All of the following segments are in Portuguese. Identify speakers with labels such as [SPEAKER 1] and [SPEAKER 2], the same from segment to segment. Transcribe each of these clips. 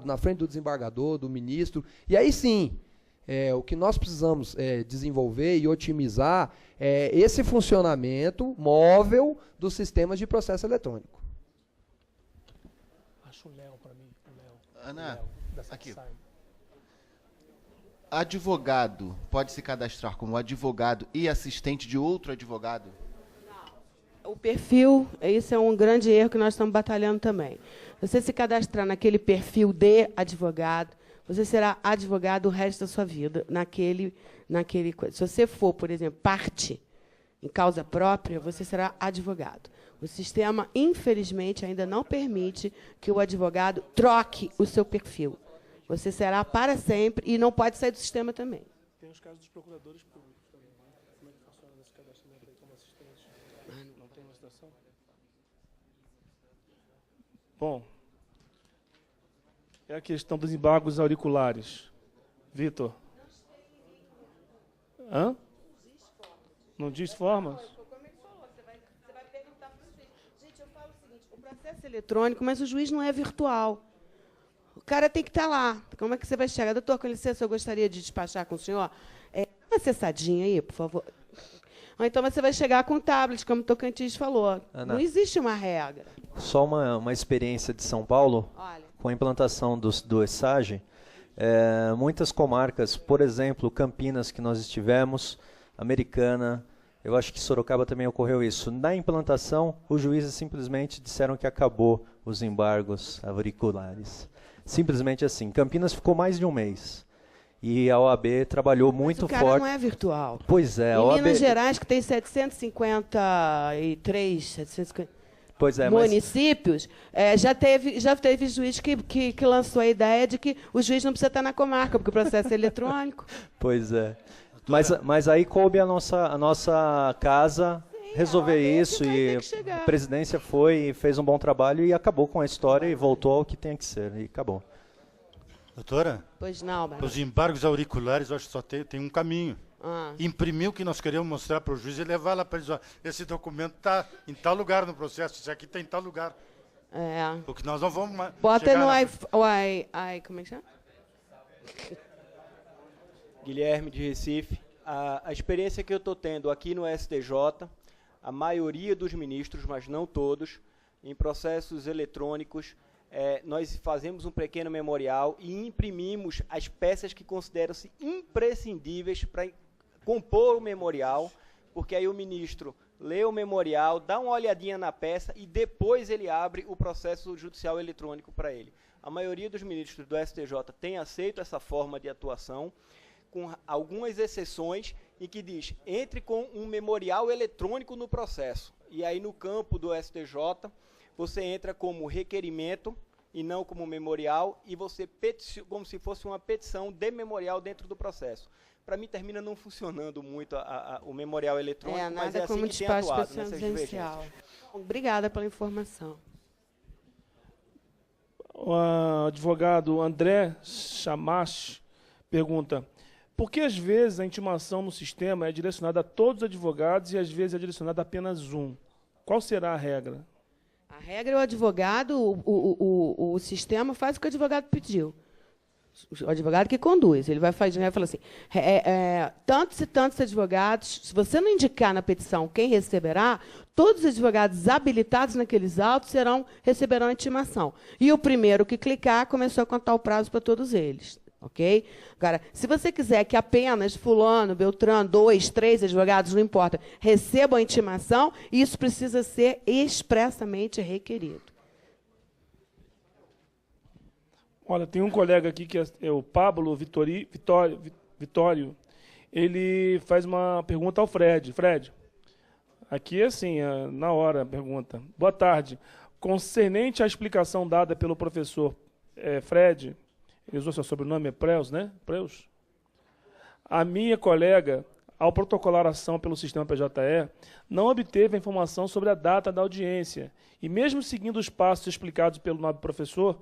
[SPEAKER 1] na frente do desembargador, do ministro, e aí sim, o que nós precisamos desenvolver e otimizar é esse funcionamento móvel dos sistemas de processo eletrônico.
[SPEAKER 2] Acho o Léo para mim.
[SPEAKER 3] Ana, aqui. Advogado pode se cadastrar como advogado e assistente de outro advogado?
[SPEAKER 4] O perfil, esse é um grande erro que nós estamos batalhando também. Você se cadastrar naquele perfil de advogado, você será advogado o resto da sua vida. Se você for, por exemplo, parte em causa própria, você será advogado. O sistema, infelizmente, ainda não permite que o advogado troque o seu perfil. Você será para sempre e não pode sair do sistema também.
[SPEAKER 2] Tem os casos dos procuradores públicos também. Como é que funciona esse cadastramento aí como assistente? Não tem uma situação? Bom, é a questão dos embargos auriculares. Vitor? Hã? Não diz formas?
[SPEAKER 4] Como ele falou, você vai perguntar para o juiz. Gente, eu falo o seguinte, o processo é eletrônico, mas o juiz não é virtual. O cara tem que estar lá. Como é que você vai chegar? Doutor, com licença, eu gostaria de despachar com o senhor. Dá uma acessadinha aí, por favor. Ou então você vai chegar com o tablet, como o Tocantins falou.
[SPEAKER 5] Ana,
[SPEAKER 4] não existe uma regra.
[SPEAKER 5] Só uma experiência de São Paulo,
[SPEAKER 4] Olha,
[SPEAKER 5] com a implantação do ESAGE, muitas comarcas, por exemplo, Campinas, que nós estivemos, Americana, eu acho que Sorocaba também ocorreu isso. Na implantação, os juízes simplesmente disseram que acabou os embargos auriculares. Simplesmente assim. Campinas ficou mais de um mês. E a OAB trabalhou muito forte.
[SPEAKER 4] Mas o cara não é virtual.
[SPEAKER 5] Pois é.
[SPEAKER 4] Em
[SPEAKER 5] a OAB...
[SPEAKER 4] Minas Gerais, que tem 753
[SPEAKER 5] pois é,
[SPEAKER 4] municípios, já teve juiz que lançou a ideia de que o juiz não precisa estar na comarca, porque o processo é eletrônico.
[SPEAKER 5] Pois é. Mas aí coube a nossa casa resolver isso, e a presidência foi e fez um bom trabalho e acabou com a história e voltou ao que tem que ser, e acabou.
[SPEAKER 6] Doutora,
[SPEAKER 4] pois não,
[SPEAKER 6] os embargos auriculares, eu acho que só tem um caminho. Imprimir o que nós queremos mostrar para o juiz e levar lá para eles. Esse documento está em tal lugar no processo, isso aqui está em tal lugar. Porque nós não vamos mais.
[SPEAKER 4] Bota no como é que chama?
[SPEAKER 7] Guilherme, de Recife. A experiência que eu estou tendo aqui no STJ, a maioria dos ministros, mas não todos, em processos eletrônicos, nós fazemos um pequeno memorial e imprimimos as peças que consideram-se imprescindíveis para compor o memorial, porque aí o ministro lê o memorial, dá uma olhadinha na peça e depois ele abre o processo judicial eletrônico para ele. A maioria dos ministros do STJ tem aceito essa forma de atuação, com algumas exceções em que diz, entre com um memorial eletrônico no processo. E aí no campo do STJ, você entra como requerimento e não como memorial, e você como se fosse uma petição de memorial dentro do processo. Para mim termina não funcionando muito o memorial eletrônico, mas é assim que tem atuado nessas divergências.
[SPEAKER 4] Obrigada pela informação.
[SPEAKER 2] O advogado André Chamache pergunta: por que às vezes a intimação no sistema é direcionada a todos os advogados e às vezes é direcionada a apenas um? Qual será a regra?
[SPEAKER 4] A regra é o advogado, o sistema faz o que o advogado pediu. O advogado que conduz. Ele vai falar assim, tantos e tantos advogados, se você não indicar na petição quem receberá, todos os advogados habilitados naqueles autos receberão a intimação. E o primeiro que clicar começou a contar o prazo para todos eles. Ok? Agora, se você quiser que apenas fulano, beltrano, 2, 3 advogados, não importa, recebam a intimação, isso precisa ser expressamente requerido.
[SPEAKER 2] Olha, tem um colega aqui que é o Pablo Vitório. Ele faz uma pergunta ao Fred. Fred, aqui é assim, na hora a pergunta. Boa tarde. Concernente à explicação dada pelo professor Fred, ele usou seu sobrenome, é Preus, né? Preus? A minha colega, ao protocolar a ação pelo sistema PJE, não obteve a informação sobre a data da audiência. E mesmo seguindo os passos explicados pelo nobre professor,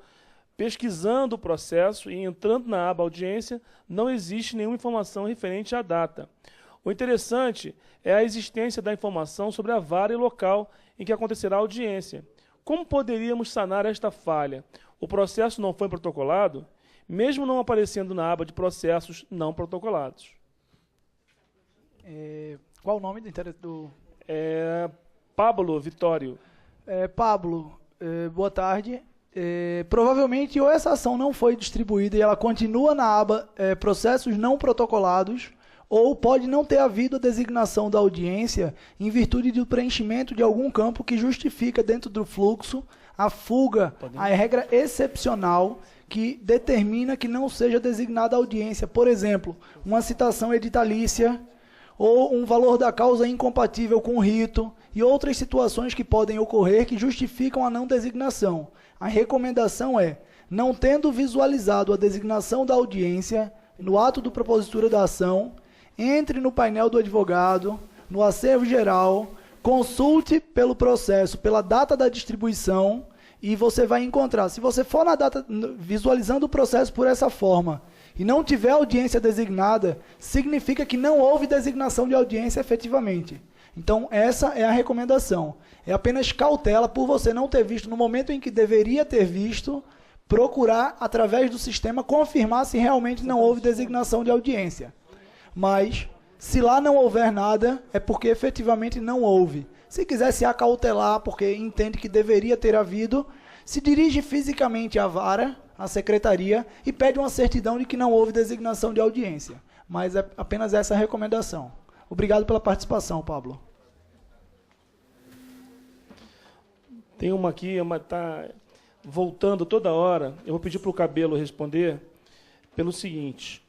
[SPEAKER 2] pesquisando o processo e entrando na aba audiência, não existe nenhuma informação referente à data. O interessante é a existência da informação sobre a vara e local em que acontecerá a audiência. Como poderíamos sanar esta falha? o processo não foi protocolado, mesmo não aparecendo na aba de processos não protocolados.
[SPEAKER 8] Qual o nome do...
[SPEAKER 2] Pablo Vitório.
[SPEAKER 8] Pablo, boa tarde. Provavelmente ou essa ação não foi distribuída e ela continua na aba processos não protocolados, ou pode não ter havido a designação da audiência em virtude do preenchimento de algum campo que justifica dentro do fluxo a fuga, a regra excepcional que determina que não seja designada a audiência. Por exemplo, uma citação editalícia ou um valor da causa incompatível com o rito e outras situações que podem ocorrer que justificam a não designação. A recomendação é, não tendo visualizado a designação da audiência no ato do propositura da ação, entre no painel do advogado, no acervo geral, consulte pelo processo, pela data da distribuição, e você vai encontrar. Se você for na data, visualizando o processo por essa forma, e não tiver audiência designada, significa que não houve designação de audiência efetivamente. Então, essa é a recomendação. É apenas cautela por você não ter visto no momento em que deveria ter visto, procurar, através do sistema, confirmar se realmente não houve designação de audiência. Mas, se lá não houver nada, é porque efetivamente não houve. Se quiser se acautelar, porque entende que deveria ter havido, se dirige fisicamente à vara, à secretaria, e pede uma certidão de que não houve designação de audiência. Mas é apenas essa a recomendação. Obrigado pela participação, Pablo.
[SPEAKER 2] Tem uma aqui, está voltando toda hora. Eu vou pedir para o Cabelo responder pelo seguinte.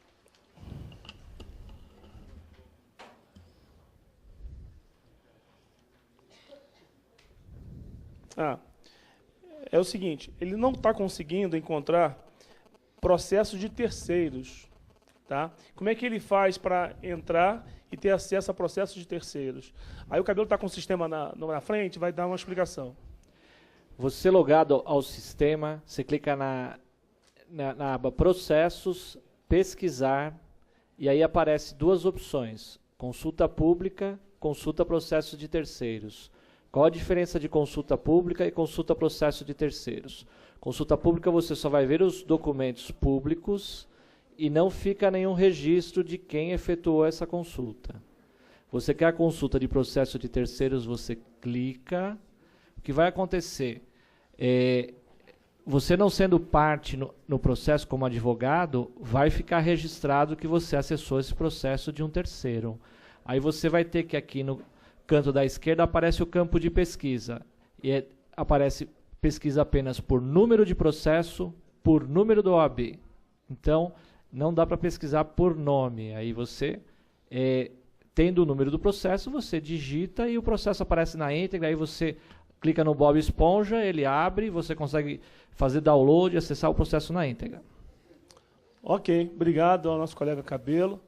[SPEAKER 2] É o seguinte, ele não está conseguindo encontrar processos de terceiros. Tá? Como é que ele faz para entrar e ter acesso a processos de terceiros? Aí o Cabelo está com o sistema na frente, vai dar uma explicação.
[SPEAKER 9] Você logado ao sistema, você clica na aba Processos, Pesquisar, e aí aparece duas opções, Consulta Pública, Consulta Processos de Terceiros. Qual a diferença de consulta pública e consulta processo de terceiros? Consulta pública você só vai ver os documentos públicos e não fica nenhum registro de quem efetuou essa consulta. Você quer a consulta de processo de terceiros, você clica. O que vai acontecer? Você não sendo parte no processo como advogado, vai ficar registrado que você acessou esse processo de um terceiro. Aí você vai ter que aqui no canto da esquerda aparece o campo de pesquisa. E aparece pesquisa apenas por número de processo, por número do OAB. Então, não dá para pesquisar por nome. Aí você, tendo o número do processo, você digita e o processo aparece na íntegra. Aí você clica no Bob Esponja, ele abre, você consegue fazer download e acessar o processo na íntegra.
[SPEAKER 2] Ok, obrigado ao nosso colega Cabelo.